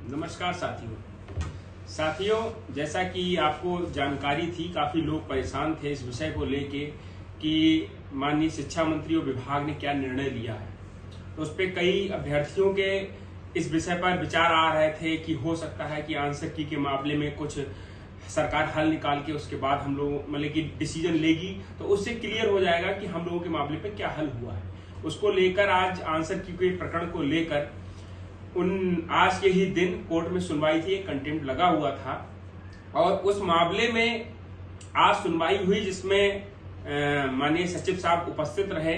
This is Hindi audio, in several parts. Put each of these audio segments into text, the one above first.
नमस्कार साथियों, जैसा कि आपको जानकारी थी, काफी लोग परेशान थे इस विषय को लेके कि माननीय शिक्षा मंत्री और विभाग ने क्या निर्णय लिया है। तो उस पर कई अभ्यर्थियों के इस विषय पर विचार आ रहे थे कि हो सकता है कि आंसर की के मामले में कुछ सरकार हल निकाल के उसके बाद हम लोग मतलब कि डिसीजन लेगी, तो उससे क्लियर हो जाएगा कि हम लोगों के मामले पे क्या हल हुआ है। उसको लेकर आज आंसर की के प्रकरण को लेकर आज के ही दिन कोर्ट में सुनवाई थी, एक कंटेम्प्ट लगा हुआ था और उस मामले में आज सुनवाई हुई जिसमें माननीय सचिव साहब उपस्थित रहे,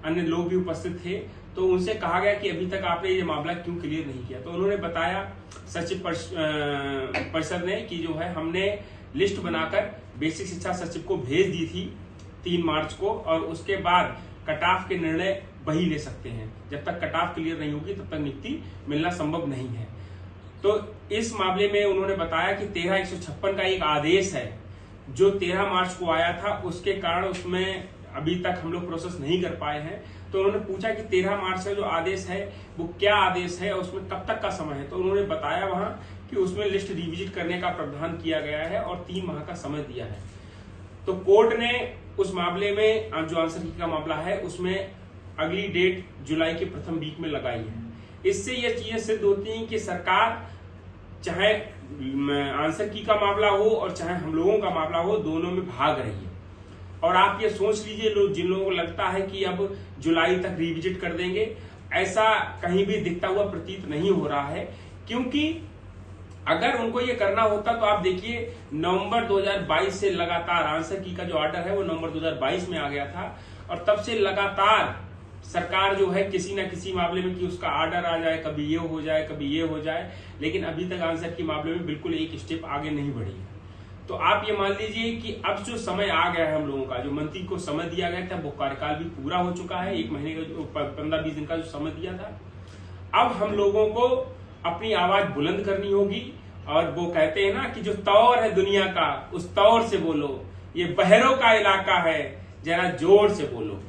अन्य लोग भी उपस्थित थे। तो उनसे कहा गया कि अभी तक आपने ये मामला क्यों क्लियर नहीं किया। तो उन्होंने बताया सचिव परिषद ने कि जो है हमने लिस्ट बनाकर बेसिक शिक्षा सचिव को भेज दी थी 3 मार्च को, और उसके बाद कट ऑफ के निर्णय वही ले सकते हैं। जब तक कट ऑफ क्लियर नहीं होगी तब तक नियुक्ति मिलना संभव नहीं है। तो इस मामले में उन्होंने बताया कि 13/156 का एक आदेश है जो 13 मार्च को आया था, उसके कारण उसमें अभी तक हम लोग प्रोसेस नहीं कर पाए हैं। तो उन्होंने पूछा कि 13 मार्च का जो आदेश है वो क्या आदेश है और उसमें कब तक का समय है। तो उन्होंने बताया वहां कि उसमें लिस्ट रिविजिट करने का प्रावधान किया गया है और 3 माह का समय दिया है। तो कोर्ट ने उस मामले में जो आंसर की का मामला है उसमें अगली डेट जुलाई के प्रथम वीक में लगाई है। इससे ये चीजें सिद्ध होती हैं कि सरकार चाहे आंसर की का मामला हो और चाहे हम लोगों का मामला हो, दोनों में भाग रही है। और आप ये सोच लीजिए, लोग जिन लोगों को लगता है कि अब जुलाई तक रिविजिट कर देंगे, ऐसा कहीं भी दिखता हुआ प्रतीत नहीं हो रहा है। क्योंकि अगर उनको ये करना होता तो आप देखिए नवंबर 2022 से लगातार आंसर की का जो ऑर्डर है वो नवंबर 2022 में आ गया था और तब से लगातार सरकार जो है किसी ना किसी मामले में कि उसका ऑर्डर आ जाए, कभी ये हो जाए कभी ये हो जाए, लेकिन अभी तक आंसर की मामले में बिल्कुल एक स्टेप आगे नहीं बढ़ी है। तो आप ये मान लीजिए कि अब जो समय आ गया है हम लोगों का, जो मंत्री को समय दिया गया था वो कार्यकाल भी पूरा हो चुका है। 1 महीने का 15-20 दिन का जो समय दिया था, अब हम लोगों को अपनी आवाज बुलंद करनी होगी। और वो कहते हैं ना कि जो तौर है दुनिया का उस तौर से बोलो, ये बहरों का इलाका है जरा जोर से बोलो।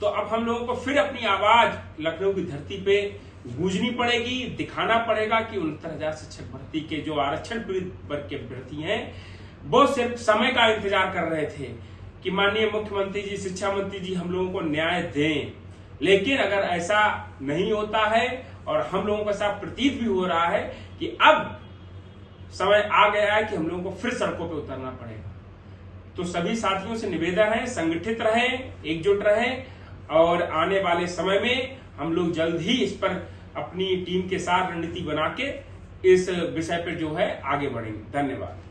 तो अब हम लोगों को फिर अपनी आवाज लखनऊ की धरती पे गूंजनी पड़ेगी, दिखाना पड़ेगा कि 69,000 शिक्षक भर्ती के जो आरक्षण पीड़ित वर्ग के अभ्यर्थी हैं वो सिर्फ समय का इंतजार कर रहे थे कि माननीय मुख्यमंत्री जी, शिक्षा मंत्री जी हम लोगों को न्याय दें। लेकिन अगर ऐसा नहीं होता है और हम लोगों को ऐसा प्रतीत भी हो रहा है कि अब समय आ गया है कि हम लोगों को फिर सड़कों पे उतरना पड़ेगा। तो सभी साथियों से निवेदन है, संगठित रहें, एकजुट रहें और आने वाले समय में हम लोग जल्द ही इस पर अपनी टीम के साथ रणनीति बना के इस विषय पर जो है आगे बढ़ेंगे। धन्यवाद।